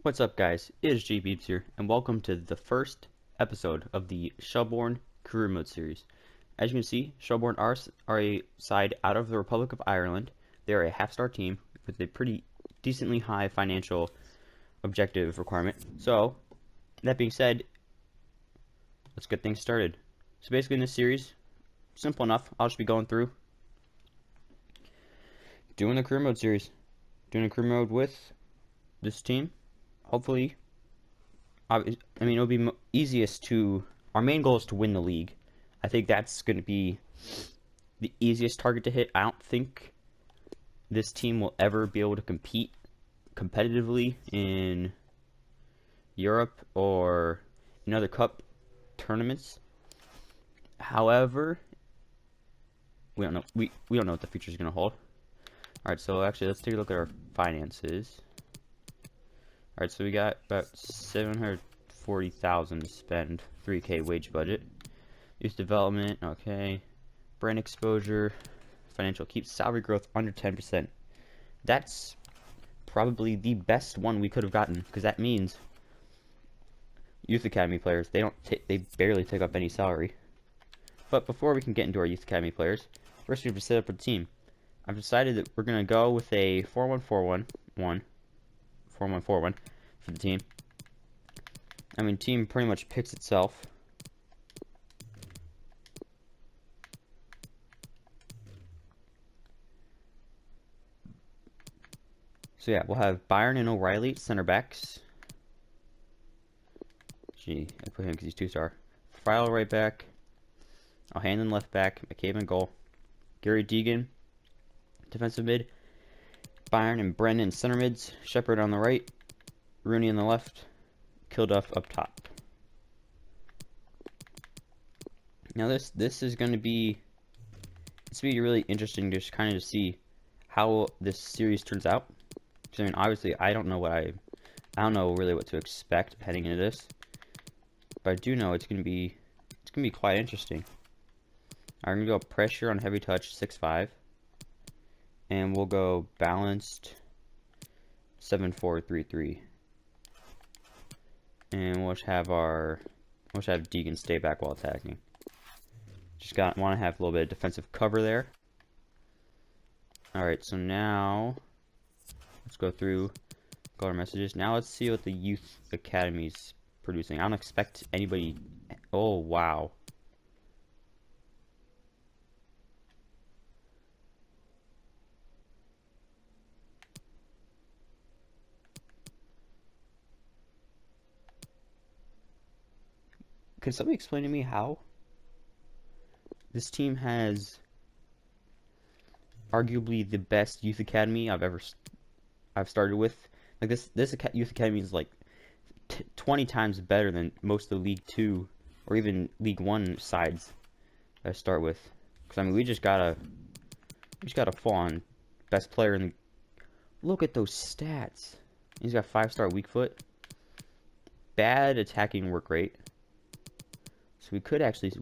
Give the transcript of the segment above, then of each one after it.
What's up, guys? It is Beeps here, and welcome to the first episode of the Shelbourne Career Mode series. As you can see, Shelbourne are a side out of the Republic of Ireland. They are a half-star team with a pretty decently high financial objective requirement. So, that being said, let's get things started. So basically in this series, simple enough, I'll just be going through doing the Career Mode series. Doing a Career Mode with this team. Hopefully, it'll be easiest to. Our main goal is to win the league. I think that's going to be the easiest target to hit. I don't think this team will ever be able to compete competitively in Europe or in other cup tournaments. However, we don't know. We don't know what the future is going to hold. All right, so actually, let's take a look at our finances. Alright, so we got about 740,000 to spend, 3K wage budget. Youth development, okay. Brand exposure, financial keep, salary growth under 10%. That's probably the best one we could have gotten, because that means youth academy players, they barely take up any salary. But before we can get into our youth academy players, first we have to set up a team. I've decided that we're going to go with a 4-1-4-1 for the team. I mean, team pretty much picks itself. So yeah, we'll have Byron and O'Reilly center backs. Gee, I put him because he's 2-star. File right back. O'Hanlon left back. McCabe in goal. Gary Deegan defensive mid. Byron and Brennan center mids. Shepard on the right. Rooney on the left. Kilduff up top. Now this is going to be really interesting to just kind of see how this series turns out. Because I mean, obviously, I don't know really what to expect heading into this, but I do know it's gonna be quite interesting. I'm gonna go pressure on heavy touch 6-5, and we'll go balanced 7-4-3-3. And we'll have Deegan stay back while attacking. Just want to have a little bit of defensive cover there. All right, so now let's go our messages. Now let's see what the youth academy's producing. I don't expect anybody. Oh wow. Can somebody explain to me how this team has arguably the best youth academy I've started with? Like this youth academy is like 20 times better than most of the League 2 or even League 1 sides I start with. Because I mean, we just got a full on best player in the. Look at those stats. He's got 5-star weak foot, bad attacking work rate. So we could actually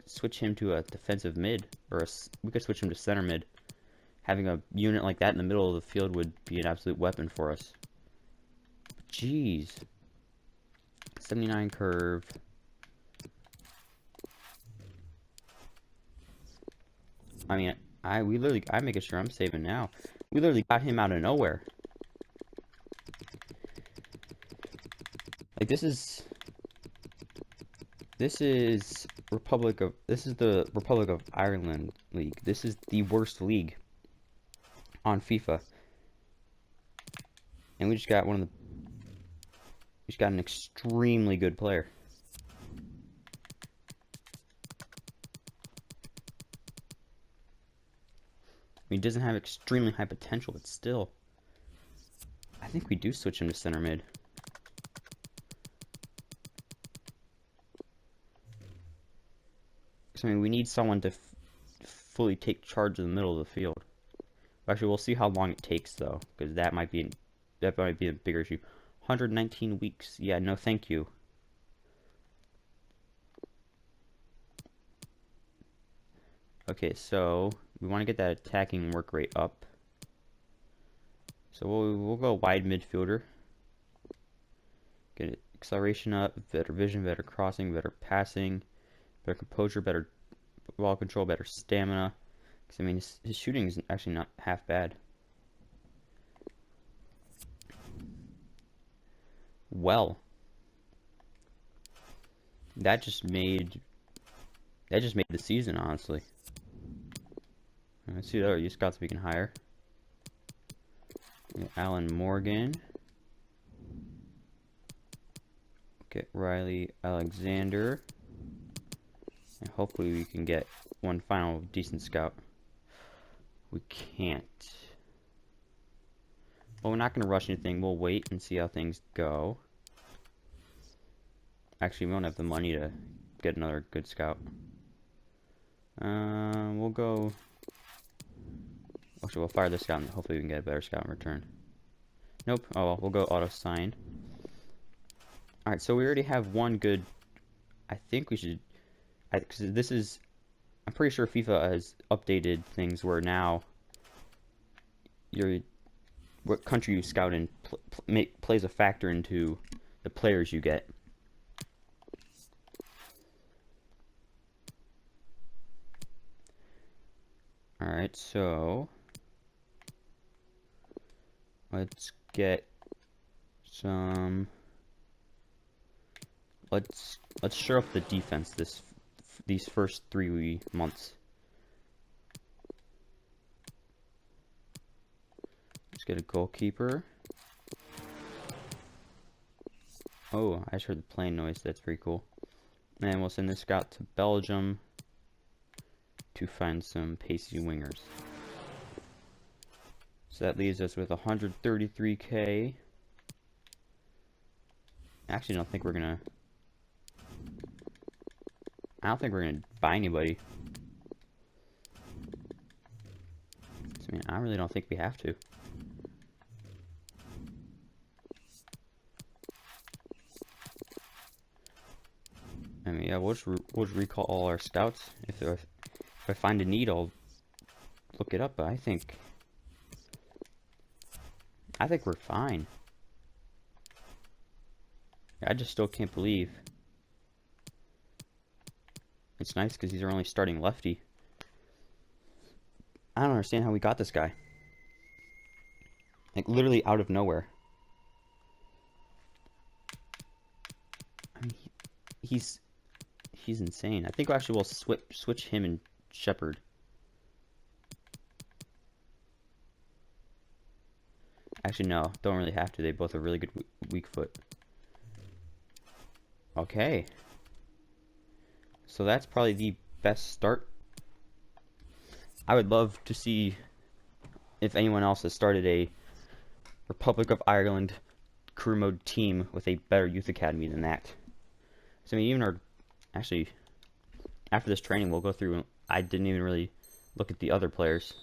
switch him to a defensive mid, or we could switch him to center mid. Having a unit like that in the middle of the field would be an absolute weapon for us. Jeez. 79 curve. I mean, I'm making sure I'm saving now. We literally got him out of nowhere. Like this is the Republic of Ireland league. This is the worst league on FIFA. And we just got an extremely good player. I mean, he doesn't have extremely high potential, but still. I think we do switch him to center mid. I mean, we need someone to fully take charge of the middle of the field. Actually, we'll see how long it takes, though, because that might be a bigger issue. 119 weeks. Yeah, no, thank you. Okay, so we want to get that attacking work rate up. So we'll go wide midfielder. Get acceleration up, better vision, better crossing, better passing, better composure, better ball control, better stamina. Because, I mean, his shooting is actually not half bad. Well, that just made the season, honestly. Let's see the other youth scouts we can hire. Alan Morgan. Get Riley Alexander. And hopefully we can get one final decent scout. We can't. Well, we're not going to rush anything. We'll wait and see how things go. Actually, we don't have the money to get another good scout. We'll go... Actually, we'll fire this scout and hopefully we can get a better scout in return. Nope. Oh, well, we'll go auto-sign. Alright, so we already have one good... I think we should... Because this is... I'm pretty sure FIFA has updated things where now... what country you scout in plays a factor into the players you get. Alright, so... Let's get some... Let's shore up the defense these first 3 months. Let's get a goalkeeper. Oh, I just heard the plane noise. That's pretty cool. And we'll send this scout to Belgium to find some pacey wingers. So that leaves us with 133k. Actually, I don't think we're gonna buy anybody. I mean, I really don't think we have to. I mean, yeah, we'll just recall all our scouts. If I find a need, I'll look it up. But I think we're fine. I just still can't believe. It's nice because he's our only starting lefty. I don't understand how we got this guy. Like, literally out of nowhere. I mean, he's insane. I think actually we'll switch him and Shepard. Actually, no. Don't really have to. They both have really good weak foot. Okay. So that's probably the best start. I would love to see if anyone else has started a Republic of Ireland career mode team with a better youth academy than that. So I mean, even actually, after this training, we'll go through. I didn't even really look at the other players.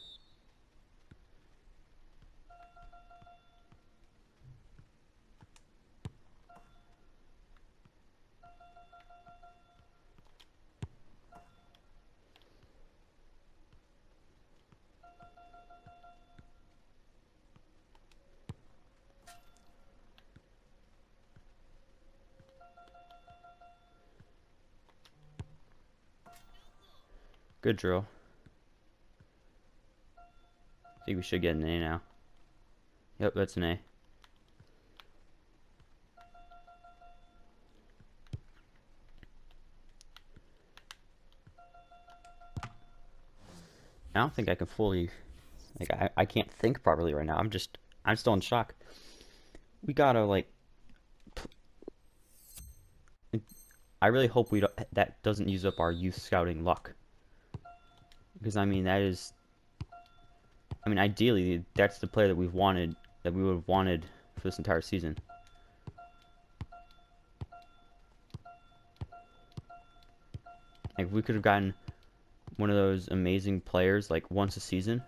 Good drill. I think we should get an A now. Yep, that's an A. I don't think I can fully, like, I can't think properly right now. I'm still in shock. We gotta, like, I really hope that doesn't use up our youth scouting luck. Because, I mean, ideally, that's the player that we would have wanted for this entire season. Like, if we could have gotten one of those amazing players, like, once a season,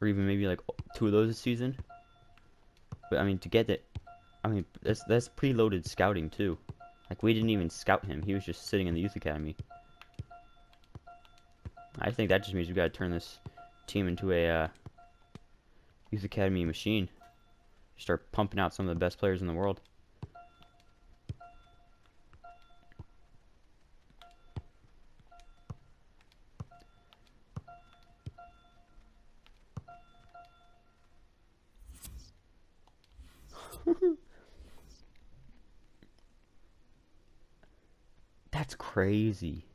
or even maybe, like, 2 of those a season. But, I mean, to get it, I mean, that's preloaded scouting, too. Like, we didn't even scout him. He was just sitting in the youth academy. I think that just means we gotta turn this team into a youth academy machine. Start pumping out some of the best players in the world. That's crazy.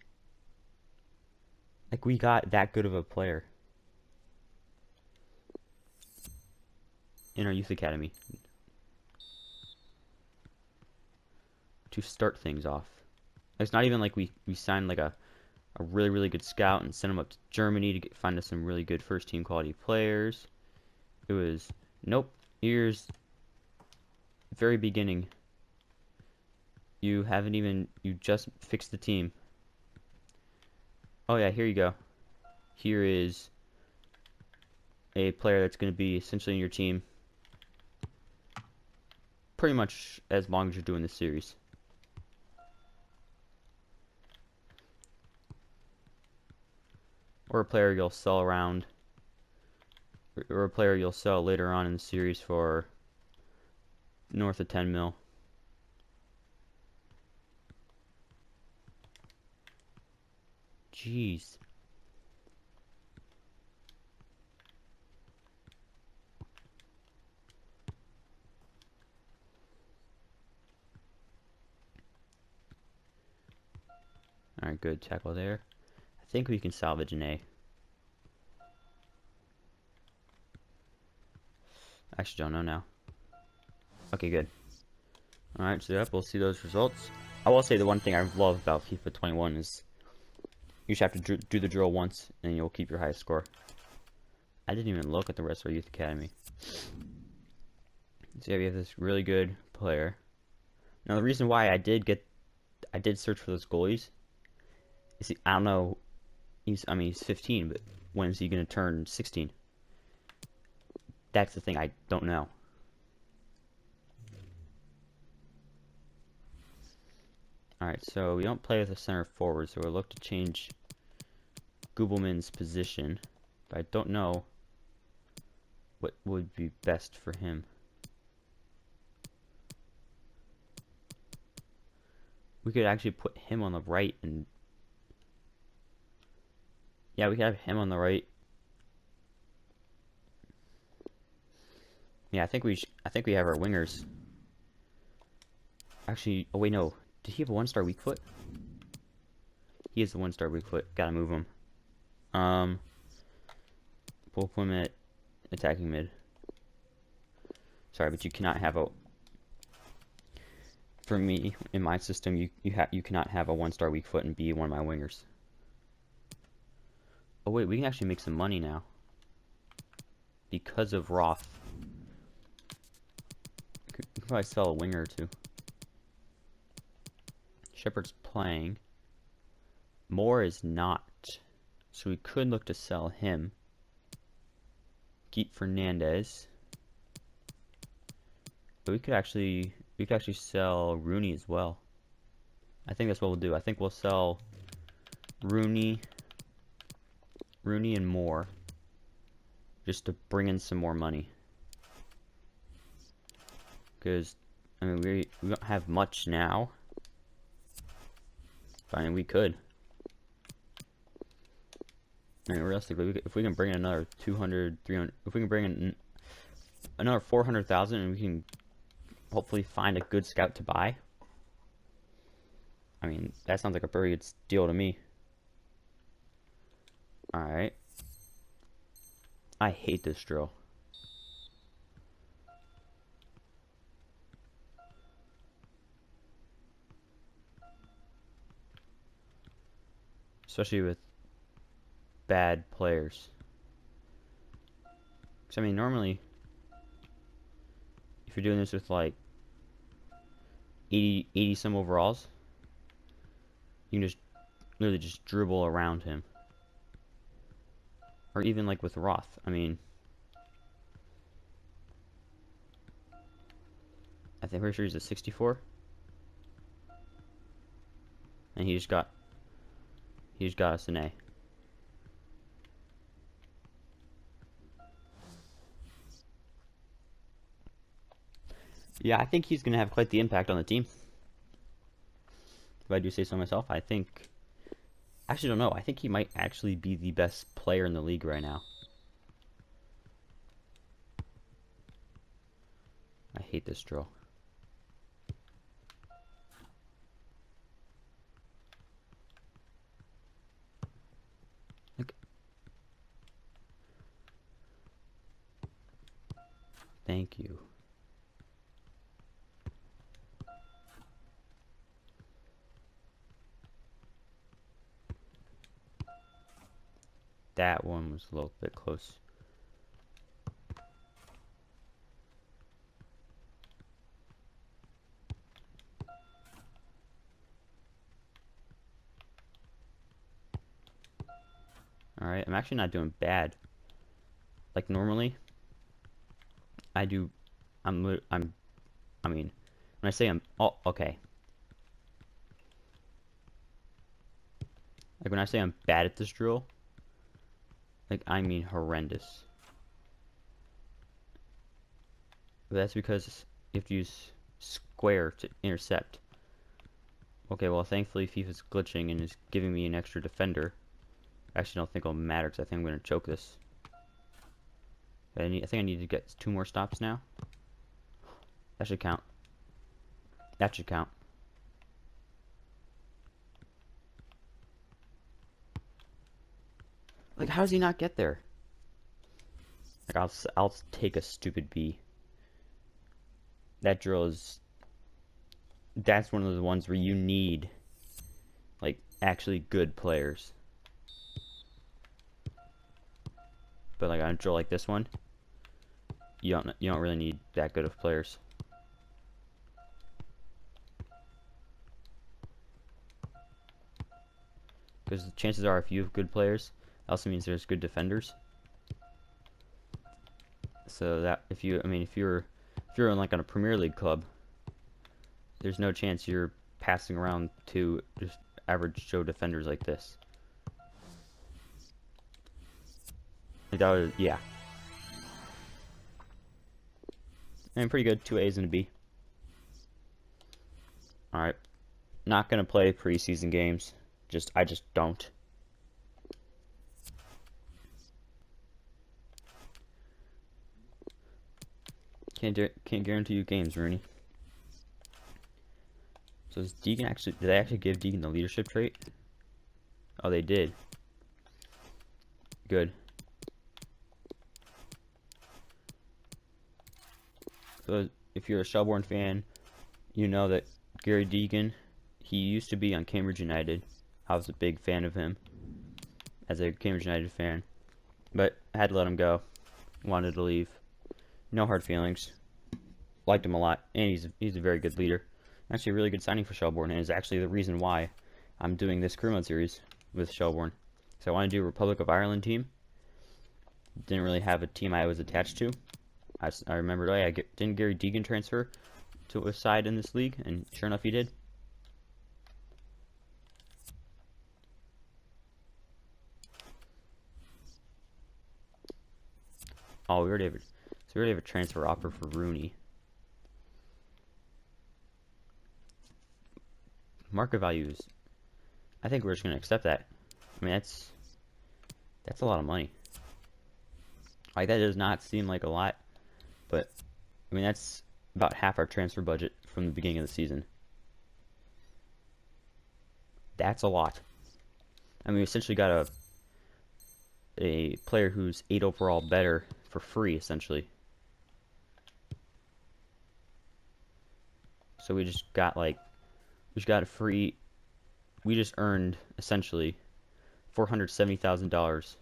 Like, we got that good of a player in our youth academy to start things off. It's not even like we signed like a really, really good scout and sent him up to Germany to find us some really good first team quality players. It was, nope, here's very beginning. You just fixed the team. Oh yeah, here you go. Here is a player that's going to be essentially in your team pretty much as long as you're doing this series. Or a player you'll sell around, or a player you'll sell later on in the series for north of 10 mil. Jeez. Alright, good tackle there. I think we can salvage an A. Actually, don't know now. Okay, good. Alright, so yep, we'll see those results. I will say the one thing I love about FIFA 21 is you just have to do the drill once and you'll keep your highest score. I didn't even look at the rest of our youth academy. So yeah, we have this really good player. Now the reason why I did search for those goalies is I don't know. He's 15, but when is he gonna turn 16? That's the thing I don't know. Alright, so we don't play with a center forward, so we'll look to change Goobelman's position. But I don't know what would be best for him. We could actually put him on the right and... Yeah, we could have him on the right. Yeah, I think we have our wingers. Actually, oh wait, no. Did he have a 1-star weak foot? He has a 1-star weak foot. Gotta move him. We'll put him at attacking mid. Sorry, but you cannot have a... For me, in my system, you cannot have a 1-star weak foot and be one of my wingers. Oh wait, we can actually make some money now. Because of Roth. We could probably sell a winger or two. Shepard's playing. Moore is not. So we could look to sell him. Keep Fernandez. But we could actually sell Rooney as well. I think that's what we'll do. I think we'll sell Rooney and Moore just to bring in some more money. Because I mean we don't have much now. But I mean we could. I mean realistically, if we can bring in another 200, 300, if we can bring in another 400,000 and we can hopefully find a good scout to buy. I mean, that sounds like a pretty good deal to me. Alright. I hate this drill. Especially with bad players. Because, I mean, normally, if you're doing this with, like, 80 some overalls, you can just literally just dribble around him. Or even, like, with Roth. I mean, I'm pretty sure he's a 64. And he just got us an A. Yeah, I think he's going to have quite the impact on the team. If I do say so myself, I think... I actually don't know. I think he might actually be the best player in the league right now. I hate this drill. Like, thank you. That one was a little bit close. Alright, I'm actually not doing bad. Like normally, I do, I mean, when I say oh, okay. Like when I say I'm bad at this drill, like I mean horrendous. But that's because you have to use square to intercept. Okay, well thankfully FIFA's glitching and is giving me an extra defender. I actually don't think it'll matter because I think I'm going to choke this. I think I need to get 2 more stops now. That should count. That should count. Like, how does he not get there? Like, I'll take a stupid B. That drill is... That's one of the ones where you need, like, actually good players. But, like, on a drill like this one, you don't really need that good of players. Because the chances are, if you have good players, it also means there's good defenders. So that if you're in like on a Premier League club, there's no chance you're passing around to just average Joe defenders like this. Like that was, yeah. And pretty good, 2 A's and a B. Alright. Not gonna play preseason games. I just don't. Can't guarantee you games, Rooney. So is Deegan actually, did they actually give Deegan the leadership trait? Oh, they did. Good. So if you're a Shelbourne fan, you know that Gary Deegan, he used to be on Cambridge United. I was a big fan of him as a Cambridge United fan, but I had to let him go. Wanted to leave. No hard feelings. Liked him a lot, and he's a very good leader. Actually, a really good signing for Shelbourne, and is actually the reason why I'm doing this career mode series with Shelbourne. So I want to do a Republic of Ireland team. Didn't really have a team I was attached to. I remembered, oh yeah, didn't Gary Deegan transfer to a side in this league? And sure enough, he did. Oh, we already have a transfer offer for Rooney. Market values. I think we're just gonna accept that. I mean, that's a lot of money. Like, that does not seem like a lot, but I mean that's about half our transfer budget from the beginning of the season. That's a lot. I mean, we essentially got a player who's 8 overall better for free, essentially. So we just got a free. We just earned essentially $470,000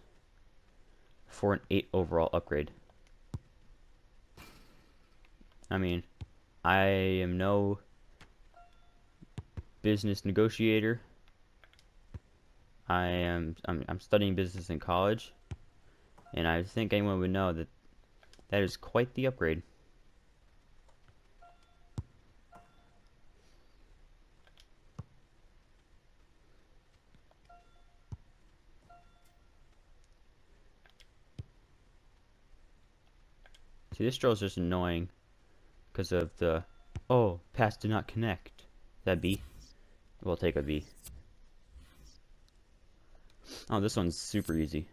for an 8 overall upgrade. I mean, I am no business negotiator. I'm studying business in college, and I think anyone would know that that is quite the upgrade. See, this drill is just annoying because of the, oh, pass did not connect. Is that B? We'll take a B. Oh, this one's super easy.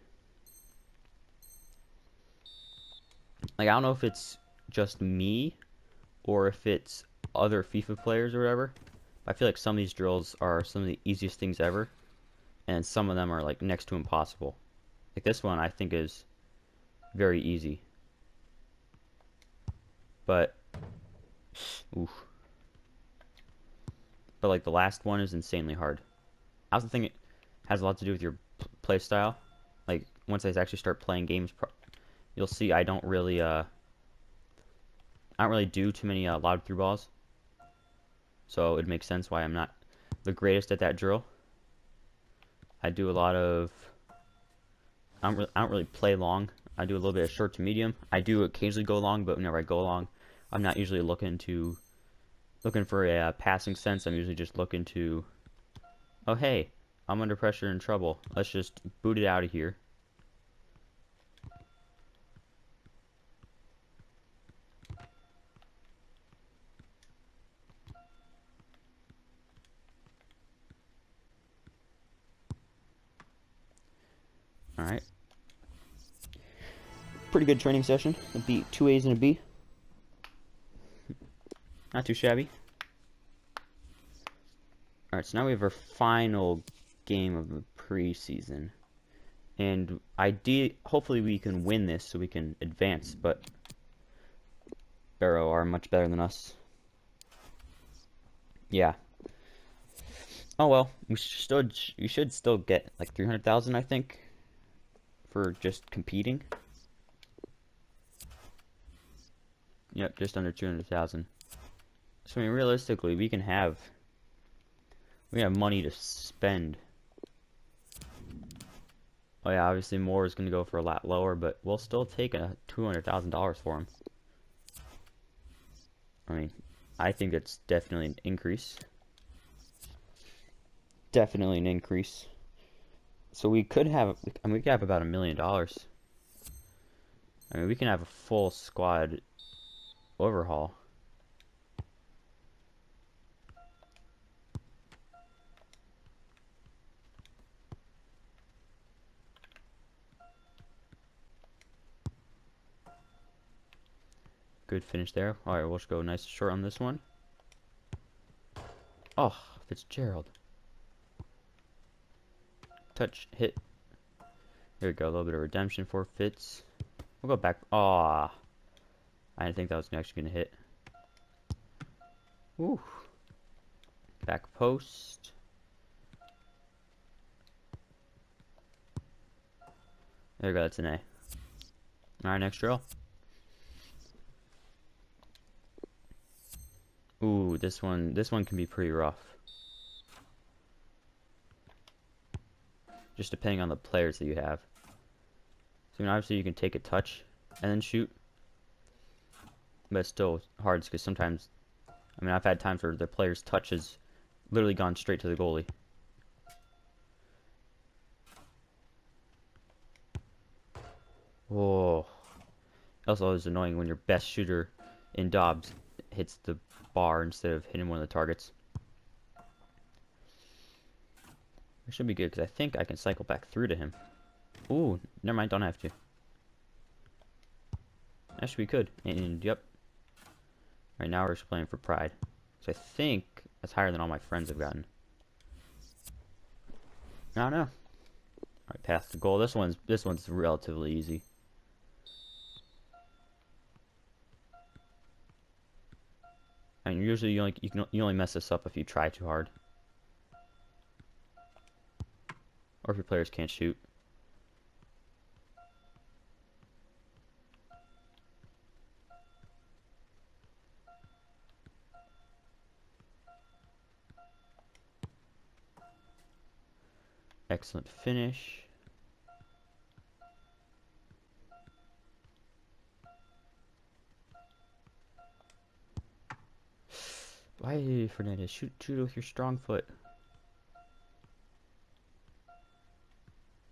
Like, I don't know if it's just me or if it's other FIFA players or whatever. I feel like some of these drills are some of the easiest things ever, and some of them are like next to impossible. Like this one I think is very easy. But oof. But like the last one is insanely hard. I also think it has a lot to do with your play style. Like once I actually start playing games, you'll see I don't really do too many lob through balls. So it makes sense why I'm not the greatest at that drill. I do a lot of I don't really play long. I do a little bit of short to medium. I do occasionally go long, but whenever I go long, I'm not usually looking for a passing sense. I'm usually just looking to, oh hey, I'm under pressure and trouble. Let's just boot it out of here. All right. Pretty good training session. A B, 2 A's and a B. Not too shabby. All right, so now we have our final game of the preseason, and hopefully we can win this so we can advance. But Barrow are much better than us. Yeah. Oh well, we should still get like 300,000, I think, for just competing. Yep, just under 200,000. So I mean, realistically, we have money to spend. Oh yeah, obviously more is going to go for a lot lower, but we'll still take a $200,000 for him. I mean, I think it's definitely an increase. Definitely an increase. So we could have, I mean, we could have about $1 million. I mean, we can have a full squad overhaul. Good finish there. All right, we'll just go nice and short on this one. Oh, Fitzgerald. Touch, hit. There we go, a little bit of redemption for Fitz. We'll go back. Aw. I didn't think that was actually going to hit. Ooh. Back post. There we go, that's an A. Alright, next drill. Ooh, this one can be pretty rough. Just depending on the players that you have. So obviously you can take a touch and then shoot. But it's still hard because sometimes, I mean, I've had times where the player's touch has literally gone straight to the goalie. Whoa. Also, it's annoying when your best shooter in Dobbs hits the bar instead of hitting one of the targets. It should be good because I think I can cycle back through to him. Ooh, never mind, don't have to. Actually, we could. And yep. Right now we're just playing for pride. So I think that's higher than all my friends have gotten. I don't know. Alright, path to goal. This one's relatively easy. I mean, usually you only mess this up if you try too hard. Or if your players can't shoot. Excellent finish. Why, Fernandez? Shoot it with your strong foot.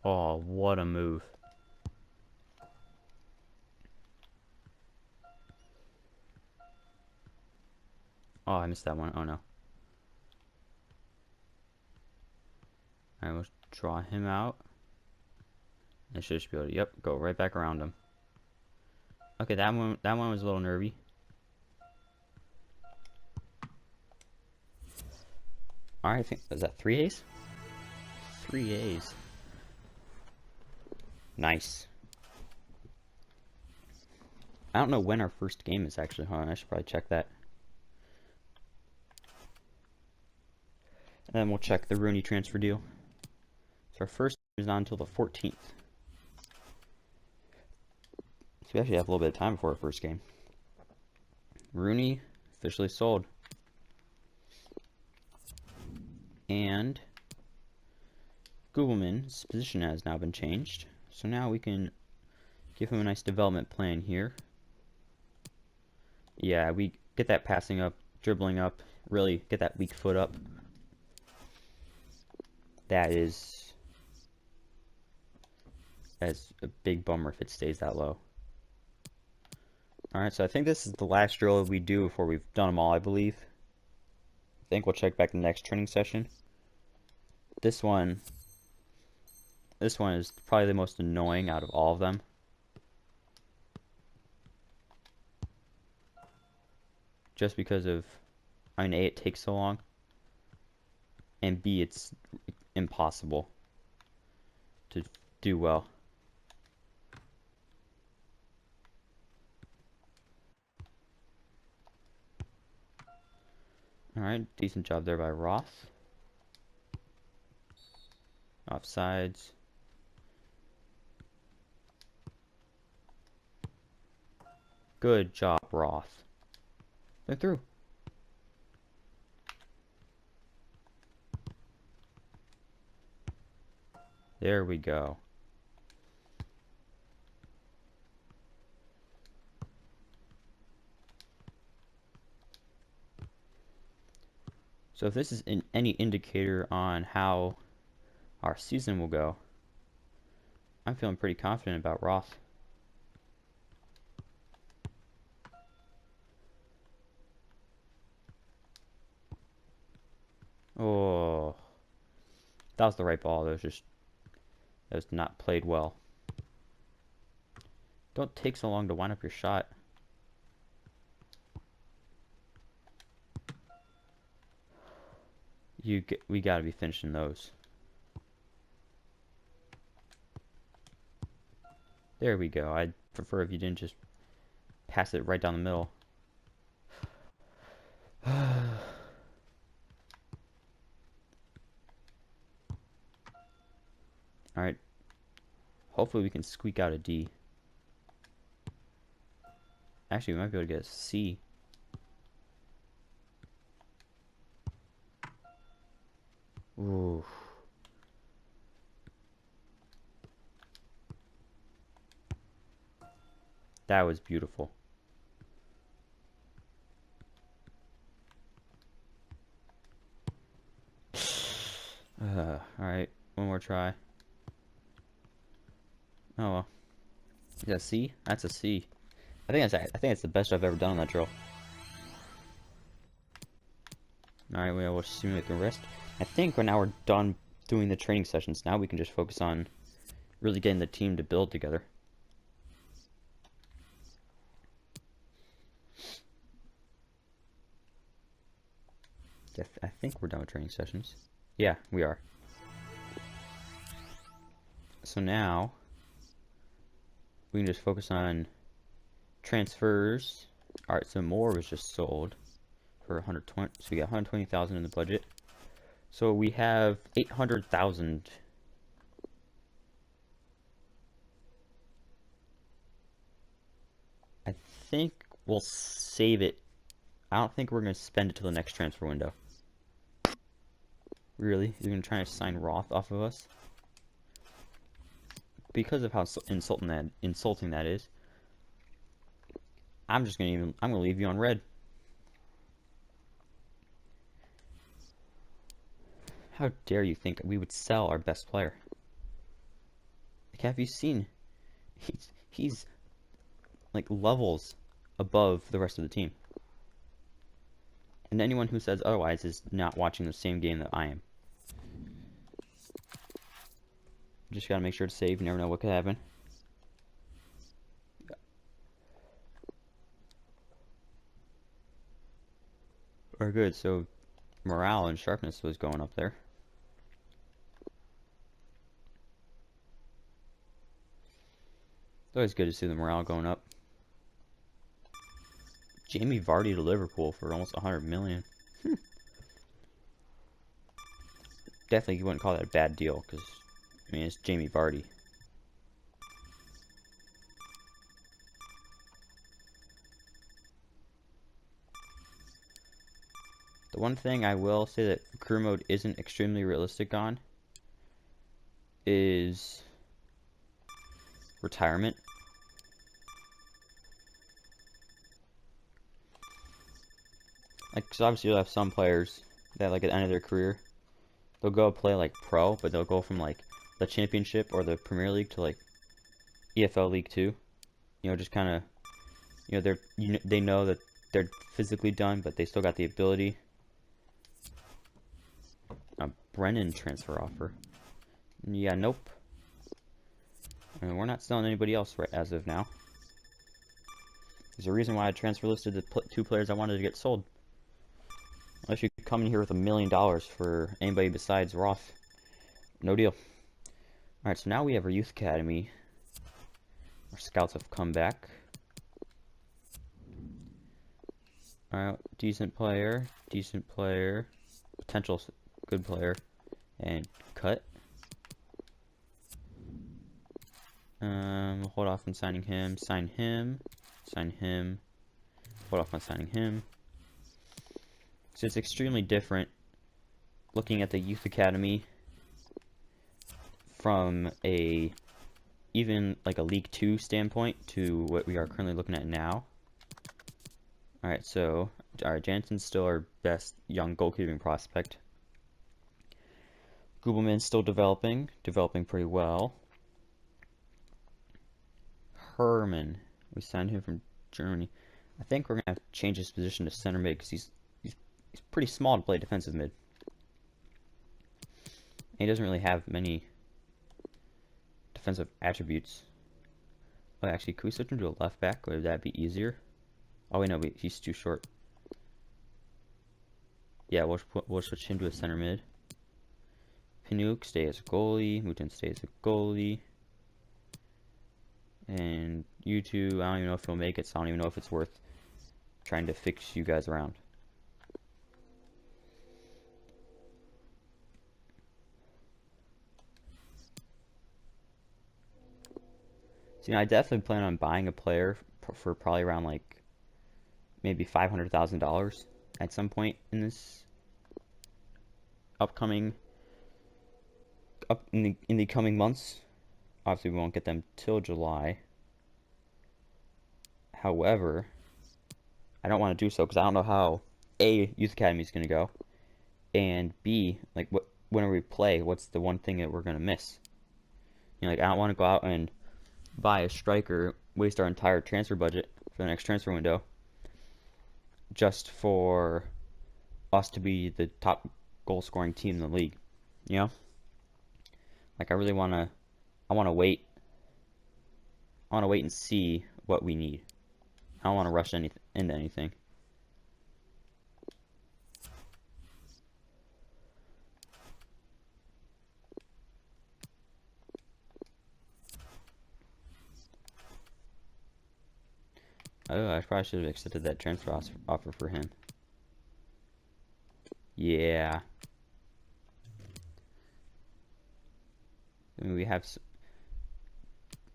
Oh, what a move. Oh, I missed that one. Oh no. Alright, we'll draw him out. I should just be able to, yep, go right back around him. Okay, that one was a little nervy. Alright, I think, is that 3 A's? 3 A's. Nice. I don't know when our first game is actually. Hold on, I should probably check that. And then we'll check the Rooney transfer deal. So our first game is not until the 14th. So we actually have a little bit of time before our first game. Rooney officially sold. And Googleman's position has now been changed. So now we can give him a nice development plan here. Yeah, we get that passing up, dribbling up, really get that weak foot up. That is a big bummer if it stays that low. Alright, so I think this is the last drill we do before we've done them all, I believe. I think we'll check back the next training session. This one is probably the most annoying out of all of them. Just because of, I mean, A, it takes so long, and B, it's impossible to do well. Alright, decent job there by Roth. Offsides. Good job, Roth. They're through. There we go. So if this is any indicator on how our season will go, I'm feeling pretty confident about Roth. Oh, that was the right ball. That was not played well. Don't take so long to wind up your shot. We gotta be finishing those. There we go. I'd prefer if you didn't just pass it right down the middle. Alright. Hopefully we can squeak out a D. Actually, we might be able to get a C. Ooh. That was beautiful. Alright, one more try. Oh well. Is that a C? That's a C. I think that's the best I've ever done on that drill. Alright, we'll simulate the rest. I think now we're done doing the training sessions. Now we can just focus on really getting the team to build together. I think we're done with training sessions. Yeah, we are. So now we can just focus on transfers. Alright, so Moore was just sold for 120. So we got 120,000 in the budget. So we have 800,000. I think we'll save it. I don't think we're going to spend it till the next transfer window. Really? You're going to try to sign Roth off of us? Because of how insulting that is, I'm going to leave you on red. How dare you think we would sell our best player? Like, have you seen? He's like levels above the rest of the team. And anyone who says otherwise is not watching the same game that I am. Just gotta make sure to save. You never know what could happen. Very good. So morale and sharpness was going up there. It's always good to see the morale going up. Jamie Vardy to Liverpool for almost 100 million. Definitely you wouldn't call that a bad deal, because, I mean, it's Jamie Vardy. The one thing I will say that career mode isn't extremely realistic on is retirement. Like, cause obviously you'll have some players that, like, at the end of their career, they'll go play, like, pro, but they'll go from, like, the Championship or the Premier League to, like, EFL League 2. You know, just kind of, you know, they know that they're physically done, but they still got the ability. A Brennan transfer offer. Yeah, nope. I mean, we're not selling anybody else right as of now. There's a reason why I transfer listed the 2 players I wanted to get sold. Unless you come in here with $1 million for anybody besides Roth. No deal. Alright, so now we have our youth academy. Our scouts have come back. Alright, decent player, potential good player, and cut. Hold off on signing him, sign him, hold off on signing him. So it's extremely different looking at the youth academy from even like a League 2 standpoint to what we are currently looking at now. Alright, so Jansen's still our best young goalkeeping prospect. Gubelman's still developing pretty well. Herman, we signed him from Germany. I think we're gonna have to change his position to center mid because he's pretty small to play defensive mid. And he doesn't really have many defensive attributes. Oh, actually, could we switch him to a left back? Would that be easier? Oh wait, no, he's too short. Yeah, we'll switch him to a center mid. Pinuk stay as a goalie. Mouton stay as a goalie. And you two, I don't even know if you'll make it, so I don't even know if it's worth trying to fix you guys around. So, I definitely plan on buying a player for probably around like maybe $500,000 at some point in this in the coming months. Obviously, we won't get them till July. However, I don't want to do so because I don't know how A, Youth Academy is going to go, and B, like whenever we play, what's the one thing that we're going to miss? You know, like I don't want to go out and buy a striker, waste our entire transfer budget for the next transfer window, just for us to be the top goal-scoring team in the league. You know, like I want to wait. I want to wait and see what we need. I don't want to rush into anything. Oh, I probably should have accepted that transfer offer for him. Yeah. I mean, we have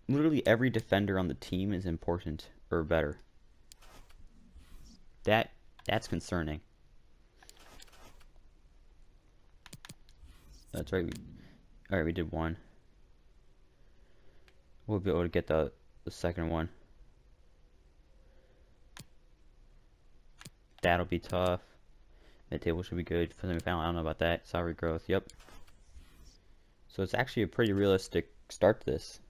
literally every defender on the team is important or better. That's concerning. That's right. Alright, we did one. We'll be able to get the second one. That'll be tough. Mid-table should be good. For the final, I don't know about that. Salary growth, yep. So it's actually a pretty realistic start to this.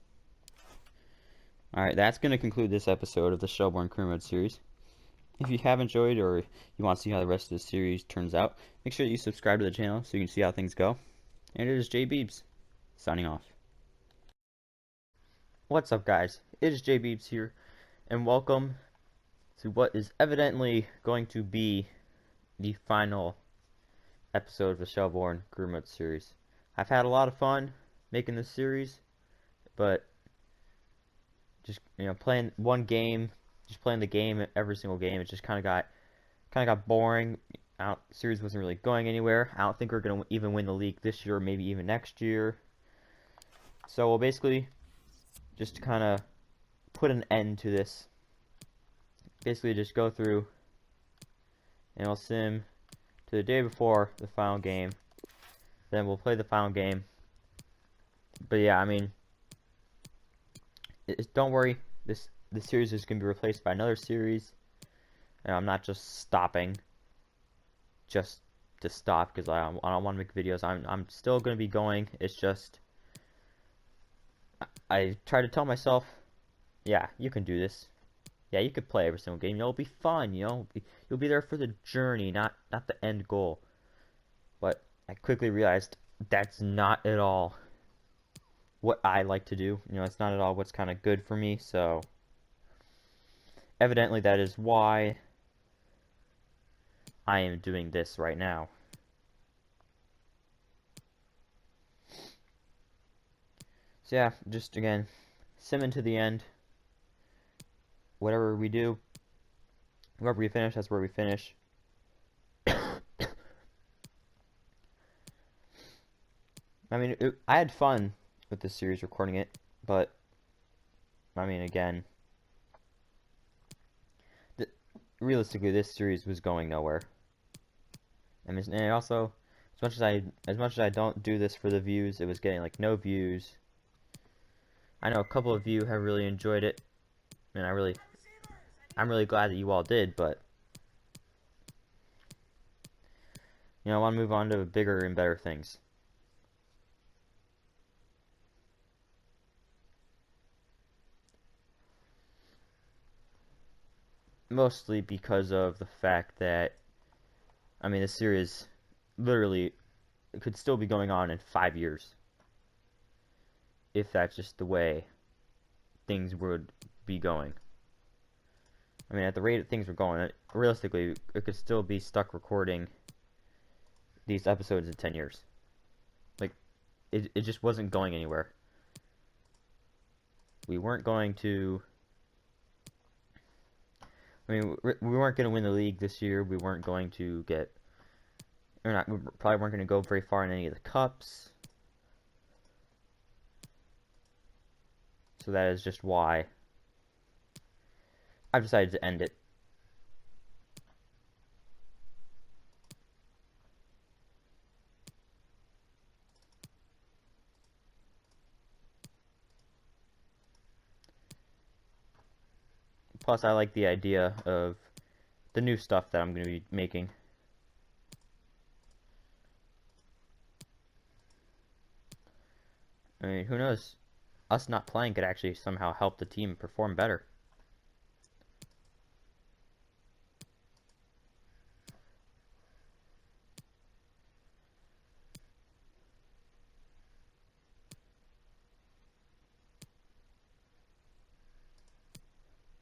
Alright, that's going to conclude this episode of the Shelbourne Career Mode series. If you have enjoyed or you want to see how the rest of the series turns out, make sure that you subscribe to the channel so you can see how things go. And it is J Beebs, signing off. What's up, guys? It is J Beebs here, and welcome to what is evidently going to be the final episode of the Shelbourne Career Mode series. I've had a lot of fun making this series, but just playing one game, just playing the game every single game, it just kind of got boring. The series wasn't really going anywhere. I don't think we're gonna even win the league this year, or maybe even next year. So we'll basically just kind of put an end to this. Basically, just go through and we'll sim to the day before the final game. Then we'll play the final game. But yeah, I mean, don't worry. This series is gonna be replaced by another series. And I'm not just stopping just to stop because I don't want to make videos. I'm still gonna be going. It's just I try to tell myself, yeah, you can do this. Yeah, you could play every single game. It'll be fun. You'll be there for the journey, not the end goal. But I quickly realized that's not at all what I like to do. It's not at all what's kind of good for me. So evidently that is why I am doing this right now. So yeah, just again, sim into the end. Whatever we do, wherever we finish, that's where we finish. I mean, I had fun with this series recording it, but I mean, again, realistically, this series was going nowhere. And also, as much as I don't do this for the views, it was getting like no views. I know a couple of you have really enjoyed it, and I'm really glad that you all did. But I want to move on to bigger and better things. Mostly because of the fact that, I mean, this series literally could still be going on in 5 years. If that's just the way things would be going. I mean, at the rate that things were going, realistically, it could still be stuck recording these episodes in 10 years. Like, it just wasn't going anywhere. We weren't going to... I mean, we weren't going to win the league this year. We weren't going to get... We probably weren't going to go very far in any of the cups. So that is just why I've decided to end it. Plus, I like the idea of the new stuff that I'm going to be making. I mean, who knows? Us not playing could actually somehow help the team perform better.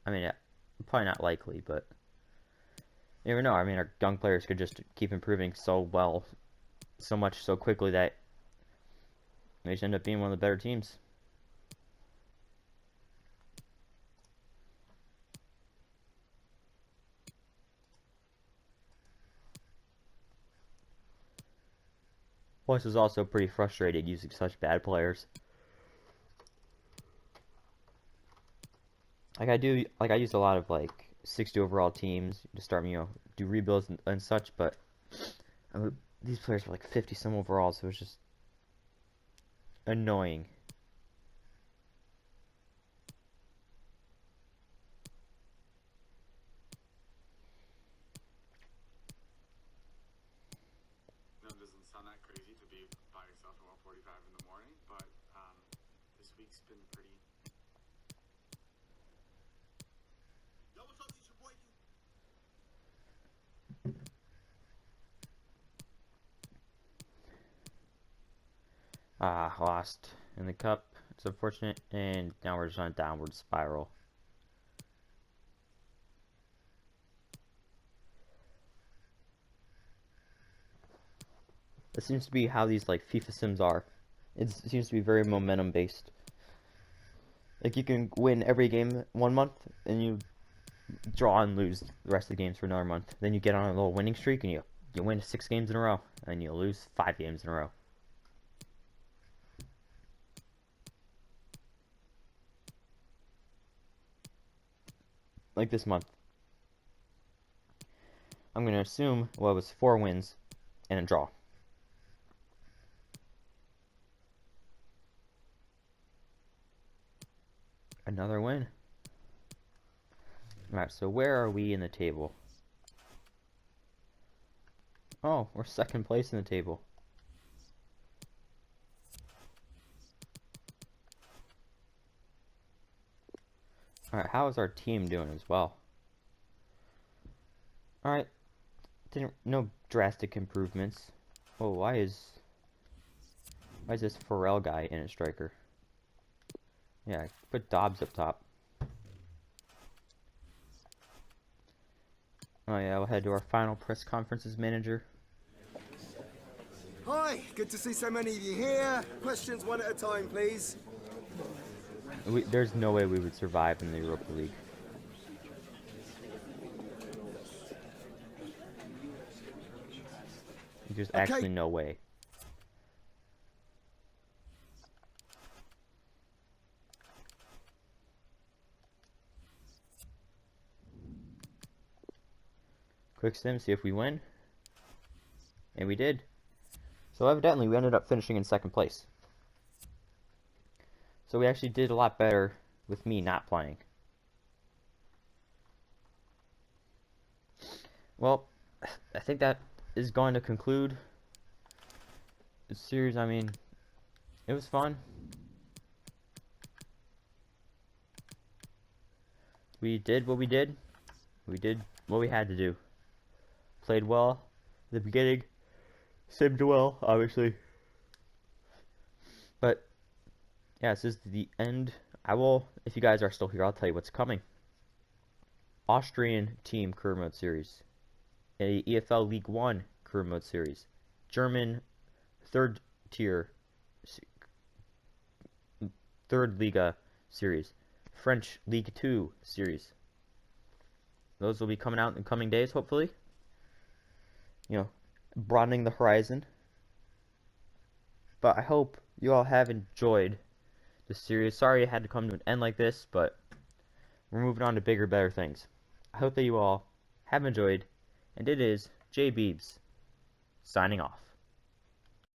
I mean, probably not likely, but you never know. I mean, our young players could just keep improving so well, so much, so quickly that they just end up being one of the better teams. Plus, it's also pretty frustrating using such bad players. I use a lot of 60 overall teams to start, do rebuilds and such, but these players were 50 some overall, so it was just annoying. It doesn't sound that crazy to be by yourself at 1:45 in the morning, but this week's been pretty. Yo, what's up, it's your boy. Ah, lost in the cup. It's unfortunate, and now we're just on a downward spiral. This seems to be how these like FIFA sims are. It seems to be very momentum based. Like you can win every game 1 month, and you draw and lose the rest of the games for another month. Then you get on a little winning streak, and you win 6 games in a row, and you lose 5 games in a row. Like this month, I'm gonna assume it was 4 wins and a draw. Another win. Alright, so where are we in the table? Oh, we're second place in the table. Alright, how is our team doing as well? Alright, no drastic improvements. Oh, why is this Pharrell guy in a striker? Yeah, put Dobbs up top. Oh yeah, we'll head to our final press conferences manager. Hi, good to see so many of you here. Questions one at a time, please. There's no way we would survive in the Europa League. There's actually no way. Quick sim, see if we win. And we did. So evidently we ended up finishing in second place. So we actually did a lot better with me not playing. Well, I think that is going to conclude the series. I mean, it was fun. We did what we did. We did what we had to do. Played well at the beginning. Simmed well, obviously. But yeah, this is the end. If you guys are still here, I'll tell you what's coming. Austrian team career mode series. A EFL League 1 career mode series. German third Liga series. French League 2 series. Those will be coming out in the coming days, hopefully. You know, broadening the horizon. But I hope you all have enjoyed this series. Sorry it had to come to an end like this, but we're moving on to bigger, better things. I hope that you all have enjoyed, and it is J Beebs signing off.